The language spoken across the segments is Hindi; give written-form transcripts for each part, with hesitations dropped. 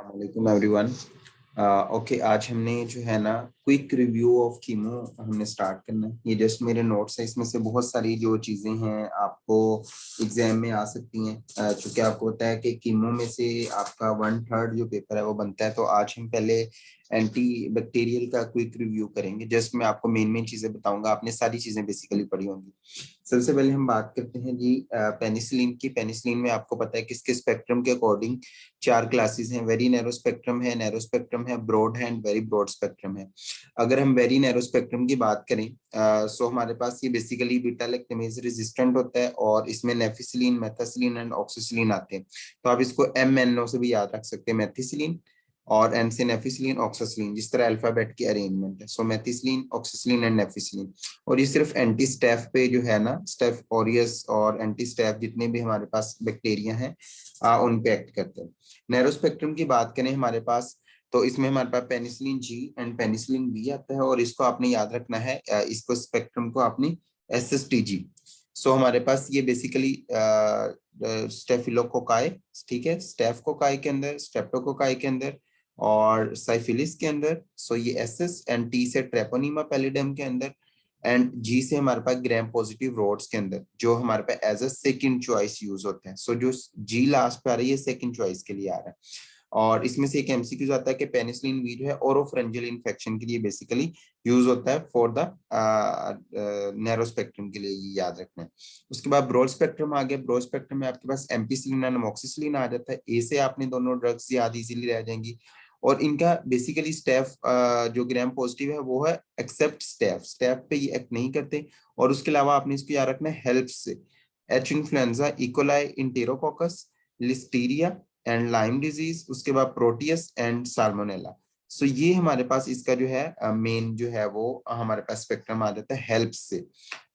अस्सलाम एवरीवन। ओके, आज हमने जो है ना क्विक रिव्यू ऑफ कीमो हमने स्टार्ट करना है। ये जस्ट मेरे नोट्स है, इसमें से बहुत सारी जो चीज़ें हैं आपको एग्जाम में आ सकती हैं। चूंकि आपको पता है कि कीमो में से आपका 1/3 जो पेपर है वो बनता है। तो आज हम पहले एंटी बैक्टीरियल का क्विक रिव्यू करेंगे। जस्ट मैं आपको मेन मेन चीज़ें बताऊंगा, आपने सारी चीज़ें बेसिकली पढ़ी होंगी। सबसे पहले हम बात करते हैं जी पेनिसिलिन की। पेनिसिलिन में आपको पता है किसके स्पेक्ट्रम के अकॉर्डिंग 4 क्लासेस हैं। वेरी नैरो स्पेक्ट्रम है, नैरो स्पेक्ट्रम है, ब्रॉड है एंड वेरी ब्रॉड स्पेक्ट्रम है। अगर हम वेरी नैरो स्पेक्ट्रम की बात करें सो हमारे पास ये बेसिकली बीटा लैक्टमेज रेजिस्टेंट होता है और इसमें नेफिसिलिन, मेथासिलिन एंड ऑक्सीसिलिन आते हैं। तो आप इसको MNO से भी याद रख सकते हैं, मेथिसिलिन और एन से नेफिसिलिन, ऑक्सीसिलिन, जिस तरह अल्फाबेट की अरेंजमेंट है। सो मेथिसिलिन, ऑक्सीसिलिन एंड नेफिसिलिन। और ये सिर्फ एंटी स्टेफ पे जो है ना, स्टेफ ऑरियस और एंटी स्टेफ जितने भी हमारे पास बैक्टीरिया हैं उन पे एक्ट करते हैं। नैरो स्पेक्ट्रम की बात करें हमारे पास, तो इसमें हमारे पास penicillin G and penicillin B आता है और इसको आपने याद रखना है, इसको स्पेक्ट्रम को आपने SSTG। सो हमारे पास ये बेसिकली स्टेफिलोकोकाई, ठीक है, स्टेफकोकाई के अंदर, स्ट्रेप्टोकोकाई के अंदर और साइफिलिस के अंदर। सो ये SS एंड T से ट्रेपोनीमा पैलिडम के अंदर एंड G से हमारे पास ग्राम पॉजिटिव रोड्स के अंदर, जो हमारे पास as a second choice use होते हैं। सो जो G लास्ट पे आ रही है सेकंड चॉइस के लिए आ रहा है। और इसमें से एक MCQ आता है कि पेनिसिलिन वी जो है ओरोफरेंजियल इन्फेक्शन के लिए बेसिकली यूज होता है फॉर द नैरो स्पेक्ट्रम के लिए, ये याद रखना है। उसके बाद ब्रॉड स्पेक्ट्रम आ गया। ब्रॉड स्पेक्ट्रम में आपके पास एम्पिसिलिन एंड अमोक्सिसिलिन आ जाता है। ए से आपने दोनों ड्रग्स याद इजीली रह जाएंगी। और इनका बेसिकली स्टेफ जो ग्राम पॉजिटिव है वो है एक्सेप्ट स्टेफ, स्टेफ पे ये एक्ट नहीं करते। और उसके अलावा आपने इसको याद रखना है हेल्प से। H influenza, E coli, enterococcus, Listeria and Lyme disease, उसके बाद प्रोटियस एंड साल्मोनेला। सो ये हमारे पास इसका जो है मेन जो है वो हमारे पास स्पेक्ट्रम आ जाता है हेल्प से।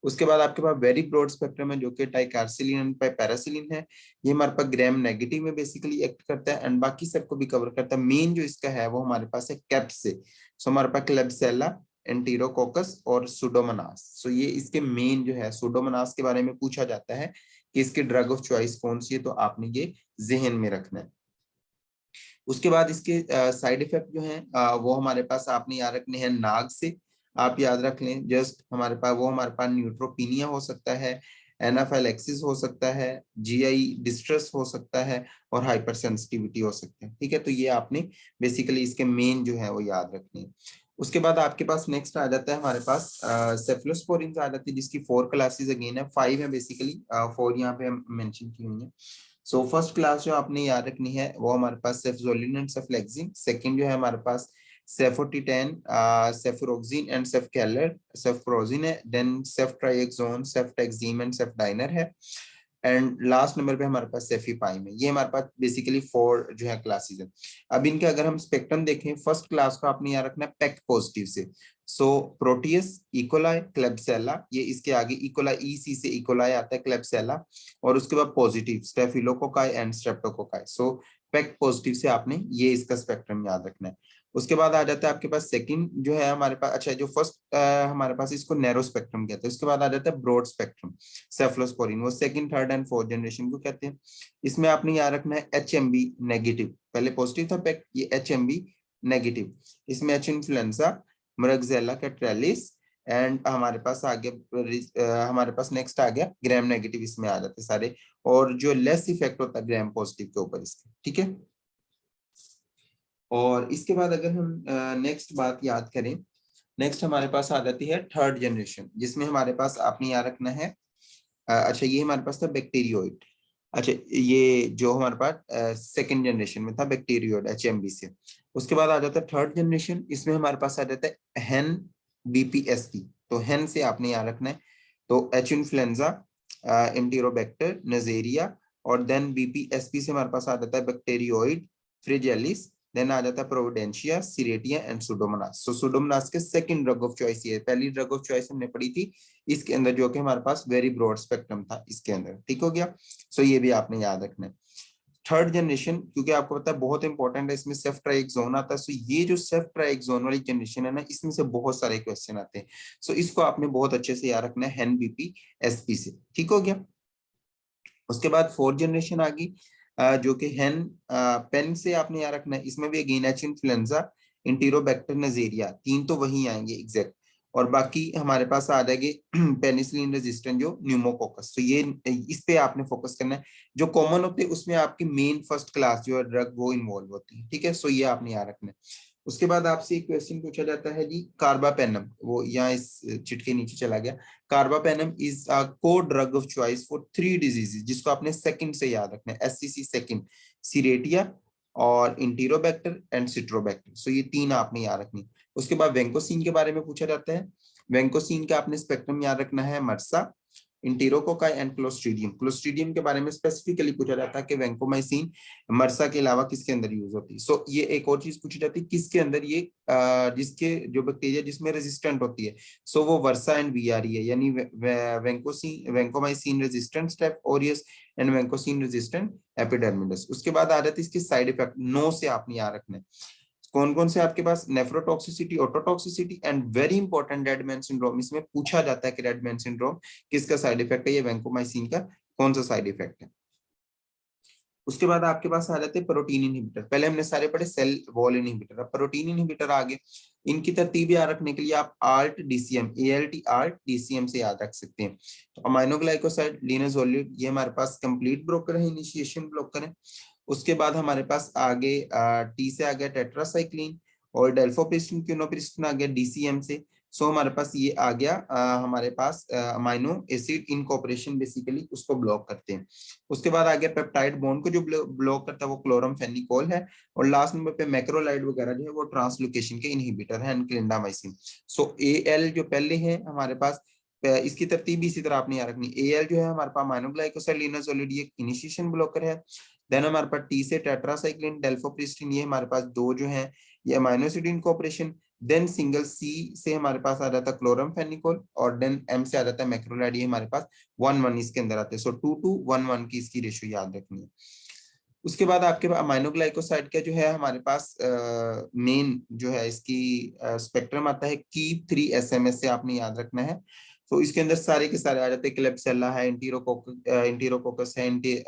उसके बाद आपके पास वेरी ब्रॉड स्पेक्ट्रम है जो कि टाइकार्सिलिन एंड पैरासिलिन है। ये हमारे पास ग्राम नेगेटिव में बेसिकली एक्ट करता है एंड बाकी सबको भी कवर करता है। मेन जो इसका है वो हमारे पास है कैप से। सो हमारे पास क्लेब्सिella, एंटीरोकोकस और सुडोमोनास। सो ये इसके मेन जो है, सुडोमोनास के बारे में पूछा जाता है कि इसकी ड्रग ऑफ चॉइस कौन सी है, तो आपने ये जहन में रखना है। उसके बाद इसके साइड इफेक्ट जो हैं वो हमारे पास आपने याद रखने हैं नाग से। आप याद रख लें, जस्ट हमारे पास न्यूट्रोपीनिया हो सकता है, एनाफाइलैक्सिस हो सकता है, GI डिस्ट्रेस हो सकता है और हाइपर सेंसिटिविटी हो सकता है। ठीक है, तो ये आपने बेसिकली इसके मेन जो है वो याद रखने हैं। उसके बाद आपके पास नेक्स्ट आ जाता है हमारे पास सेफलोस्पोरिन आ जाती है, जिसकी 4 क्लासेस अगेन है, 5 है बेसिकली, 4 यहाँ पे मेंशन की हुई है। सो फर्स्ट क्लास जो आपने याद रखनी है वो हमारे पास सेफजोलिन एंड सेफलेक्सिन। सेकंड जो है हमारे पास सेफोटिटेन, सेफरोक्सिन एंड सेफकेलर, सेफप्रोजिन है। देन सेफ्ट्राइक्सोन, सेफ्टेक्सिम एंड सेफडाइनर है। एंड लास्ट नंबर पे हमारे पास सेफीपाइम है। ये हमारे पास बेसिकली 4 जो है क्लासेस है। अब इनके अगर हम स्पेक्ट्रम देखें, फर्स्ट क्लास को आपने याद रखना है पैक पॉजिटिव से। सो प्रोटियस, इकोलाई, क्लेब्सिella, ये इसके आगे इकोलाई, EC से इकोलाई आता है, क्लेब्सिella। और उसके बाद positive स्टेफिलोकोकाई and streptococci. So pack positive से आपने ये इसका स्पेक्ट्रम याद रखना है। उसके बाद आ जाता है आपके पास सेकंड जो है हमारे पास, अच्छा जो फर्स्ट हमारे पास इसको नैरो स्पेक्ट्रम कहते हैं। उसके बाद आ जाता है ब्रॉड स्पेक्ट्रम सेफलोस्पोरिन, वो second, third and fourth generation को कहते हैं। इसमें आपने याद रखना है HMB नेगेटिव, पहले पॉजिटिव था पैक, ये HMB नेगेटिव। इसमें H इन्फ्लुएंजा, मरगजेला कैट्रेलिस एंड हमारे पास आ गया, हमारे पास नेक्स्ट आ गया ग्राम नेगेटिव, इसमें आ जाते सारे। और जो लेस इफेक्ट होता है ग्राम पॉजिटिव के ऊपर इसके, ठीक है। और इसके बाद अगर हम नेक्स्ट बात याद करें, नेक्स्ट हमारे पास आ जाती है थर्ड जनरेशन, जिसमें हमारे पास आपने याद रखना है, अच्छा ये हमारे पास था बैक्टीरियोइड। अच्छा ये जो हमारे पास सेकंड जनरेशन में था बैक्टीरियोइड HMB से। उसके बाद आ जाता है थर्ड जनरेशन, इसमें हमारे पास आ जाता है हेन BPSP। तो हेन से आपने याद रखना है, तो H इन्फ्लुएंजा, एंटीरोबैक्टर, नजेरिया और देन BPSP से हमारे पास आ जाता है बैक्टीरियोइड, फ्रिजेलिस। देन आ जाता है प्रोविडेंशिया, सिरेटिया एंड सुडोमोनास। सो सुडोमोनास के सेकंड ड्रग ऑफ चॉइस ये है। पहली ड्रग ऑफ चॉइस हमने पढ़ी थी इसके अंदर जो कि हमारे पास वेरी ब्रॉड स्पेक्ट्रम था इसके अंदर, ठीक हो गया। सो ये भी आपने याद रखना है। थर्ड जनरेशन, क्योंकि आपको पता है बहुत इंपॉर्टेंट है, इसमें सेफ्ट्राइक्सोन आता है। सो ये जो सेफ्ट्राइक्सोन वाली जनरेशन है ना, इसमें से बहुत सारे क्वेश्चन आते हैं। सो इसको आपने बहुत अच्छे से याद रखना है हेन BPSP से, ठीक हो गया। उसके बाद फोर्थ जनरेशन आ गई, जो कि हैन पेन से आपने यहाँ रखना है, इसमें भी अगेन एच इन्फ्लुएंजा, इंटीरोबैक्टर, नजेरिया, तीन तो वही आएंगे एग्जैक्ट। और बाकी हमारे पास आ जाएंगे पेनिसिलिन रेजिस्टेंट जो न्यूमोकोकस। तो ये इस पे आपने फोकस करना है। जो कॉमन होते हैं उसमें आपकी मेन फर्स्ट क्लास जो है ड्रग वो इन्वॉल्व होती है, ठीक है। सो ये आपने याद रखना है। उसके बाद आपसे एक क्वेश्चन पूछा जाता है जी, कार्बापेनम, वो यहाँ इस चिट के नीचे चला गया। कार्बापेनम इज अ को drug of choice for 3 diseases, जिसको आपने सेकंड से याद रखना है, एससीसी सेकंड, सीरेटिया और इंटीरोबैक्टर एंड सिट्रोबैक्टर। सो ये तीन आपने याद रखनी। उसके बाद वेंकोसिन के बारे में पूछा जाता है। वेंकोसिन का आपने स्पेक्ट्रम याद रखना है, मर्सा, इंटीरोकोकाई एंड क्लोस्ट्रीडियम। क्लोस्ट्रीडियम के बारे में स्पेसिफिकली पूछा जाता है कि वेंकोमाइसिन मर्सा के अलावा किसके अंदर यूज होती है। सो ये एक और चीज पूछी जाती है, किसके अंदर ये जिसके जो बैक्टीरिया जिसमें रेजिस्टेंट होती है, सो वो वर्सा एंड वीआरई है, यानी vancomycin resistant staph aureus and vancomycin resistant epidermidis. उसके बाद आ जाती है इसके साइड इफेक्ट, नो से आपने याद रखना है। कौन कौन से आपके पास, nephrotoxicity, ototoxicity and very important red man syndrome. इसमें पूछा जाता है कि रेड मैन सिंड्रोम किसका साइड इफेक्ट है, ये वेंकोमाइसिन का कौन सा साइड इफेक्ट है। उसके बाद आपके पास आ जाते हैं प्रोटीन इनहिबिटर। पहले हमने सारे पढ़े सेल वॉल इनहिबिटर, अब प्रोटीन इनहिबिटर आगे। इनकी तरतीब याद रखने के लिए आप alt DCM, ALT alt DCM से याद रख सकते हैं। तो अमाइनोग्लाइकोसाइड, लिनोजोलिड, ये हमारे पास कंप्लीट ब्रोकर है, इनिशिएशन ब्रोकर है। उसके बाद हमारे पास आगे टी से आ गया टेट्रासाइक्लिन, और डेल्फोप्रिस्टिन, क्यूनोप्रिस्टिन आ गया डीसीएम से। सो हमारे पास ये आ गया हमारे पास अमाइनो एसिड इनकॉर्पोरेशन, बेसिकली उसको ब्लॉक करते हैं। उसके बाद आ गया पेप्टाइड बॉन्ड को जो ब्लॉक करता है वो क्लोरमफेनिकोल है। और लास्ट नंबर पे मैक्रोलाइड वगैरह जो है वो ट्रांसलोकेशन के इनहिबिटर है, क्लिंडामाइसिन। सो एएल जो पहले है हमारे पास, इसकी तरतीब इसी तरह आपने याद रखनी। एएल जो है हमारे पास अमाइनोग्लाइकोसाइड लिनोजोलिड, ये इनिशिएशन ब्लॉकर है। देन हमारे पास टी से टेट्रासाइक्लिन, डेल्फोप्रिस्टिन, ये हमारे पास दो जो है ये amino acid incorporation. Then single C से हमारे पास आ जाता है क्लोरमफेनिकोल, और देन एम से आ जाता है मैक्रोलाइड, ये हमारे पास 1-1 इसके अंदर आते हैं। सो 2-1-1 की इसकी रेशियो याद रखनी है। उसके बाद आपके पास अमाइनोग्लाइकोसाइड का जो है हमारे पास मेन जो है इसकी स्पेक्ट्रम आता है कीप 3 SMS से आपने याद रखना है। तो इसके अंदर सारे के सारे आ जाते हैं, क्लेब्सिella है, इंटीरोकोकस है,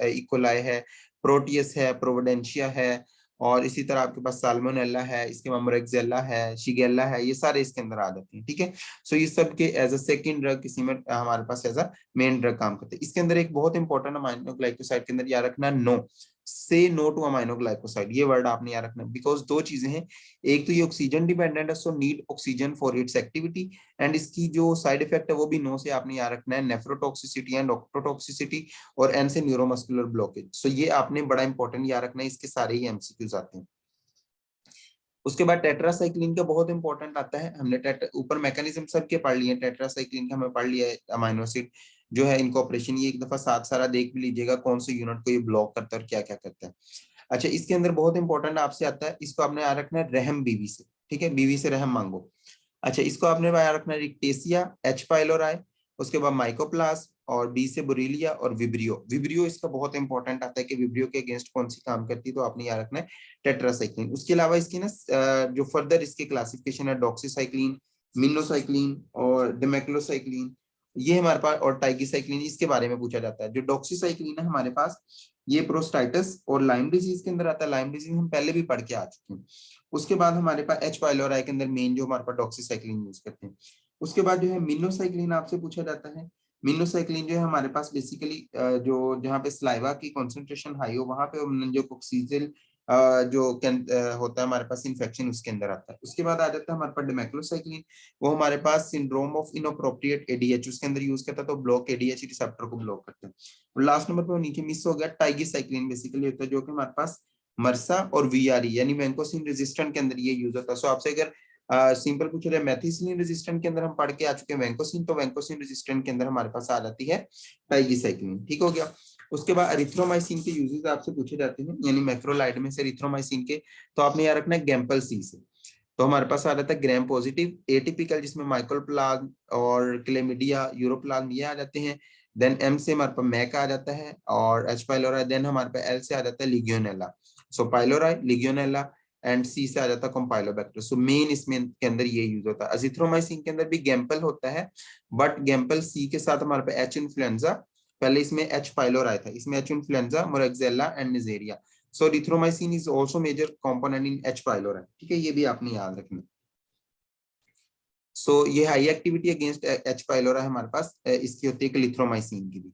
इकोलाई है, प्रोटियस है, प्रोविडेंशिया है, और इसी तरह आपके पास साल्मोनेला है, इसके बाद मोरेक्सेला है, शिगेला है, ये सारे इसके अंदर आ जाते हैं, ठीक है। सो ये सब के एज अ सेकंड ड्रग किसी में हमारे पास एज अ मेन ड्रग काम करते हैं। इसके अंदर एक बहुत इंपॉर्टेंट अमाइनोग्लाइकोसाइड के अंदर याद रखना, नो, से नो टू अमाइनोग्लाइकोसाइड, ये वर्ड आपने याद रखना, बिकॉज दो चीजें हैं, एक तो ये ऑक्सीजन डिपेंडेंट है, so need oxygen for its activity, and इसकी जो साइड इफेक्ट है वो भी नो से आपने याद रखना है, नेफ्रोटॉक्सिसिटी एंड ऑक्टोटॉक्सिसिटी, और एन से न्यूरोमस्कुलर ब्लॉकेज। सो ये आपने बड़ा इंपॉर्टेंट याद रखना है, इसके सारे ही एमसीक्यूज आते हैं। उसके बाद टेट्रासाइक्लिन का बहुत इंपॉर्टेंट आता है, हमने ऊपर मैकेनिज्म सबके पढ़ लिए, टेट्रासाइक्लिन का हमें पढ़ लिया है, अमाइनो एसिड जो है इनकॉर्पोरेशन, ये एक दफा साथ सारा देख भी लीजिएगा कौन से यूनिट को ये ब्लॉक करता है और क्या क्या करता है। अच्छा, इसके अंदर बहुत इंपॉर्टेंट आपसे आता है, इसको आपने याद रखना है रहम बीवी से, ठीक है, बीवी से रहम मांगो। अच्छा, इसको आपने याद रखना है रिक्टेसिया, एच पाइलोराई, उसके बाद माइकोप्लास, और बी से बुरीलिया, और विब्रियो। विब्रियो इसका बहुत इंपॉर्टेंट आता है कि विब्रियो के अगेंस्ट कौन सी काम करती है, तो आपने याद रखना है टेट्रासाइक्लिन। उसके अलावा इसकी ना जो फर्दर इसके क्लासिफिकेशन है, डॉक्सीसाइक्लिन, मिनोसाइक्लिन और डिमेक्लोसाइक्लिन, ये हमारे पास, और टाइगीसाइक्लिन, इसके बारे में पूछा जाता है। जो डॉक्सीसाइक्लिन है हमारे पास, ये प्रोस्टाइटिस और लाइम डिजीज के अंदर आता है, लाइम डिजीज हम पहले भी पढ़ के आ चुके हैं। उसके बाद हमारे पास एच पाइलोराई के अंदर मेन जो हमारे पास डॉक्सीसाइक्लिन यूज करते हैं। उसके बाद जो है मिनोसाइक्लिन आपसे पूछा जाता है। मिनोसाइक्लिन जो है हमारे पास बेसिकली जो जहाँ पे स्लाइवा की कॉन्सेंट्रेशन हाई हो वहां पे जो कोक्सीजिल होता है हमारे पास इन्फेक्शन, उसके अंदर आता है। उसके बाद आ जाता है हमारे पास डिमेक्लोसाइक्लिन, वो हमारे पास सिंड्रोम ऑफ इनअप्रोप्रिएट एडीएच उसके अंदर यूज करता है, तो ब्लॉक एडीएच रिसेप्टर को ब्लॉक करते हैं। और लास्ट नंबर पर नीचे मिस हो गया, टाइगीसाइक्लिन बेसिकली होता है जो कि हमारे पास मर्सा और वीआरई यानी वैंकोसिन रेजिस्टेंट के अंदर ये यूज होता है। सो आपसे अगर सिंपल पूछा जाए मैथिसिलिन रेजिस्टेंट के अंदर हम पढ़ के आ चुके हैं वैंकोसिन, तो वैंकोसिन रेजिस्टेंट के अंदर हमारे पास आ जाती है टाइगीसाइक्लिन, ठीक हो गया। उसके बाद एरिथ्रोमाइसिन के यूजेस आपसे पूछे जाते हैं, यानी मैक्रोलाइड में से एरिथ्रोमाइसिन के, तो आपने याद रखना है गैम्पल सी से। तो हमारे पास आ जाता है ग्राम पॉजिटिव एटिपिकल, जिसमें माइकोप्लाज्म और क्लेमिडिया, यूरोप्लाज्म ये आ जाते हैं। देन एम से हमारे पास मैक आ जाता है, और एच पाइलोराई। देन हमारे पास एल से आ जाता है लिगियोनेला, सो पाइलोराई, लिगियोनेला, एंड सी से आ जाता है कॉम्पाइलोबैक्टर। सो मेन इसमें के अंदर ये यूज होता है। अजिथ्रोमाइसिन के अंदर भी गैम्पल होता है, बट गैम्पल सी के साथ हमारे पास एच इन्फ्लुएंजा पहले इसमें एच पाइलोर आया था, इसमें H influenzae, Moraxella and Neisseria. So erythromycin is also major component in H pylori, ठीक है, ये भी आपने याद रखना। सो ये high activity against H pylori हमारे पास इसकी होती है क्लिथ्रोमाइसिन की भी।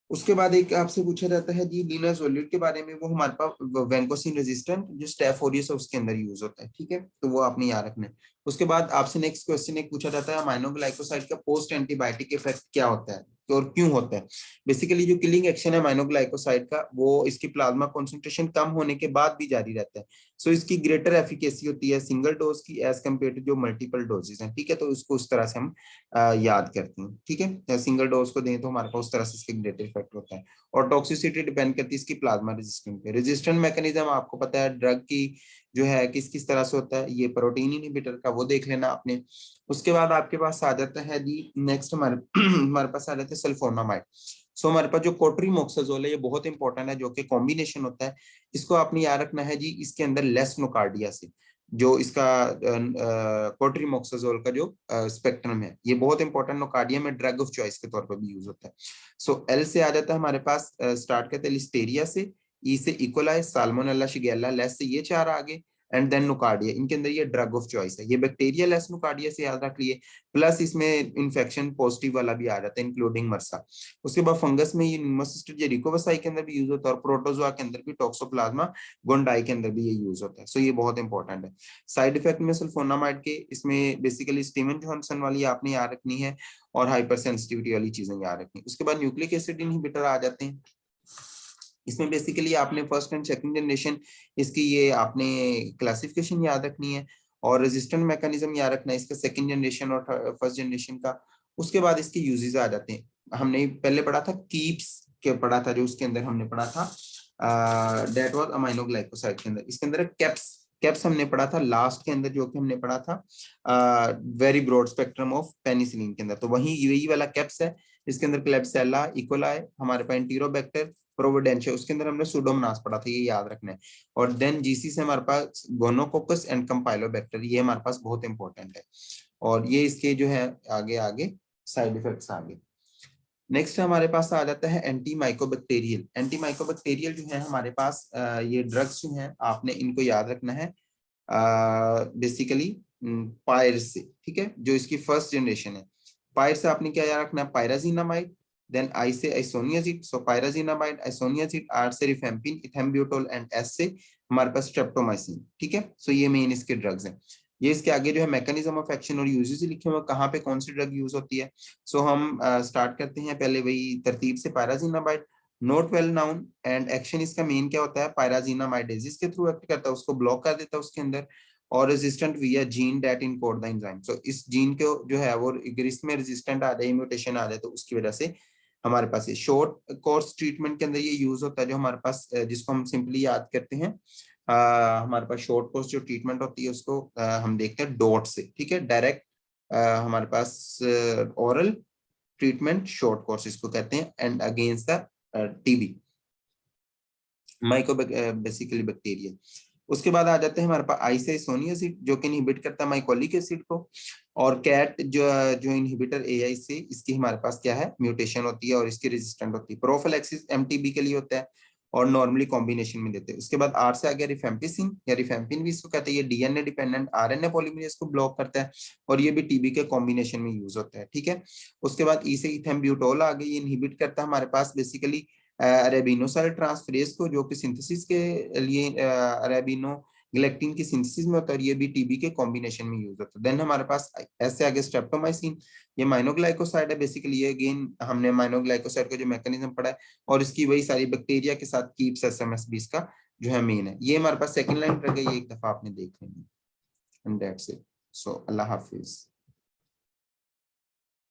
उसके बाद एक आपसे पूछा जाता है जी लीनस वोल्यूट के बारे में, वो हमारे पास वैंकोसिन रेजिस्टेंट जो स्टेफ ऑरियस है उसके अंदर यूज होता है, ठीक है, तो वो आपने याद रखना है। उसके बाद आपसे नेक्स्ट क्वेश्चन एक पूछा जाता है अमाइनोग्लाइकोसाइड का पोस्ट एंटीबायोटिक इफेक्ट क्या होता है और क्यों होता है। बेसिकली जो किलिंग एक्शन है अमाइनोग्लाइकोसाइड का वो इसकी प्लाज्मा कॉन्सेंट्रेशन कम होने के बाद भी जारी रहता है। सो इसकी ग्रेटर एफिकेसी होती है सिंगल डोज की एज कम्पेयर टू जो मल्टीपल डोजेज हैं, ठीक है, तो उसको उस तरह से हम याद करते हैं, ठीक है, सिंगल डोज को दें तो हमारे पास उस तरह से इसके ग्रेटर इफेक्ट होता है। और टॉक्सिसिटी डिपेंड करती है इसकी प्लाज्मा रेजिस्टेंस पे। रेजिस्टेंट मैकेनिज्म आपको पता है ड्रग की जो है किस किस तरह से होता है, ये प्रोटीन इनहिबिटर का वो देख लेना आपने। उसके बाद आपके पास आ जाता है जी नेक्स्ट हमारे हमारे पास आ जाता है सल्फोनामाइड। सो हमारे पास जो कोट्रीमोक्साजोल है ये बहुत इंपॉर्टेंट है, जो कि कॉम्बिनेशन होता है, इसको आपने याद रखना है जी, इसके अंदर लेस नोकार्डिया से जो इसका कोट्रीमोक्साजोल का जो स्पेक्ट्रम है ये बहुत इंपॉर्टेंट नोकार्डिया में ड्रग ऑफ चॉइस के तौर पर भी यूज होता है। सो एल से आ जाता है हमारे पास, स्टार्ट करते हैं लिस्टेरिया से, ई से इकोलाई, साल्मोनेला, शिगेल्ला, लेस से ये चार आगे, एंड देन नुकार्डिया, इनके अंदर ये ड्रग ऑफ चॉइस है, ये बैक्टीरिया लेस नुकार्डिया से याद रख लिए, प्लस इसमें इन्फेक्शन पॉजिटिव वाला भी आ जाता है इंक्लूडिंग मर्सा। उसके बाद फंगस में ये न्यूमोसिस्टिस जेरिकोबेसाई के अंदर भी यूज होता है, और प्रोटोजोआ के अंदर भी, टॉक्सोप्लाज्मा गोंडाई के अंदर भी ये यूज होता है। सो ये बहुत इंपॉर्टेंट है। साइड इफेक्ट में सल्फोनामाइड के इसमें बेसिकली स्टीवन जॉनसन वाली आपने याद रखनी है, और हाइपर सेंसिटिविटी वाली चीजें याद रखनी। उसके बाद न्यूक्लिक एसिड इनहिबिटर आ जाते हैं, इसमें बेसिकली आपने फर्स्ट एंड सेकंड जनरेशन इसकी ये आपने क्लासिफिकेशन याद रखनी है, और रेजिस्टेंट मैकेनिज्म याद रखना है इसका सेकंड जनरेशन और फर्स्ट जनरेशन का। उसके बाद इसके यूजेस आ जाते हैं, हमने पहले पढ़ा था कीप्स के पढ़ा था, जो उसके अंदर हमने पढ़ा था डेट वाज अमाइनोग्लाइकोसाइड के अंदर, इसके अंदर कैप्स कैप्स हमने पढ़ा था लास्ट के अंदर, जो कि हमने पढ़ा था very broad spectrum of penicillin के अंदर, तो वही यही वाला कैप्स है। इसके अंदर क्लेब्सिएला, इकोलाई, हमारे पास एंटीरोबैक्टर, प्रोविडेंशिया, उसके अंदर हमने सुडोमोनास पढ़ा था, ये याद रखना है। और देन जीसी से हमारे पास गोनोकोकस एंड कंपाइलोबैक्टर, ये हमारे पास बहुत इंपॉर्टेंट है, और ये इसके जो है आगे आगे साइड इफेक्ट्स आगे। नेक्स्ट हमारे पास आ जाता है एंटी माइकोबैक्टीरियल। एंटी माइकोबैक्टीरियल जो है हमारे पास ये ड्रग्स जो हैं आपने इनको याद रखना है बेसिकली पायर से, ठीक है, जो इसकी फर्स्ट जनरेशन है। पायर से आपने क्या याद रखना है, पायराजीनामाइड, देन आई से आइसोनियाजिड, सो पायराजीनामाइड, आइसोनियाजिड, आर से रिफेम्पिन, इथेम्ब्यूटोल, एंड एस से हमारे पास स्ट्रेप्टोमाइसिन, ठीक है। सो ये मेन इसके ड्रग्स हैं। ये इसके आगे जो है मैकेनिज्म ऑफ एक्शन और यूजेस लिखे हुए, कहाँ पे कौन सी ड्रग यूज होती है। सो हम स्टार्ट करते हैं पहले वही तरतीब से, pyrazinamide, note well known, and action इसका मेन क्या होता है, पायराजीनामाइडेजिस के थ्रू एक्ट करता है, उसको ब्लॉक कर देता है उसके अंदर, और resistant via gene that encode the enzyme. So इस जीन को जो है वो अगर इसमें रेजिस्टेंट आ जाए, म्यूटेशन आ जाए, तो उसकी वजह से हमारे पास ये शॉर्ट कोर्स ट्रीटमेंट के अंदर ये यूज होता है, जो हमारे पास जिसको हम सिंपली याद करते हैं हमारे पास शॉर्ट कोर्स जो ट्रीटमेंट होती है उसको हम देखते हैं डॉट से, ठीक है, डायरेक्ट हमारे पास ओरल ट्रीटमेंट शॉर्ट कोर्स इसको कहते हैं, and against the TB myco basically bacteria. उसके बाद आ जाते हैं हमारे पास आइसोनियाजिड, जो कि इनहिबिट करता है माइकोलिक एसिड को, और कैट जो इनहिबिटर एआई से इसकी हमारे पास क्या है म्यूटेशन होती है, और इसकी रेजिस्टेंट होती है। प्रोफिलैक्सिस एमटीबी के लिए होता है, और नॉर्मली कॉम्बिनेशन में देते हैं। उसके बाद आर से आ गया रिफेम्पिसिन, या रिफेम्पिन भी इसको कहते हैं, ये डीएनए डिपेंडेंट आरएनए पॉलीमरेज को ब्लॉक करता है, और ये भी टीबी के कॉम्बिनेशन में यूज होता है, ठीक है। उसके बाद ई से इथेम्ब्यूटोल आ गई, ये इनहिबिट करता है हमारे पास बेसिकली अरेबिनोसाइल ट्रांसफरेज को, जो कि सिंथेसिस के लिए अरेबिनो ग्लेक्टिन की सिंथेसिस में होता है, और ये भी टीबी के कॉम्बिनेशन में यूज होता है। देन हमारे पास ऐसे आगे स्ट्रेप्टोमाइसिन, ये माइनोग्लाइकोसाइड है बेसिकली, ये अगेन हमने माइनोग्लाइकोसाइड का जो मैकेनिज्म पढ़ा है, और इसकी वही सारी बैक्टीरिया के साथ कीप्स एसएमएस भी इसका जो है मेन है। ये हमारे पास सेकंड लाइन रह गई, एक दफा आपने देख लेनी, and that's it. So Allah Hafiz.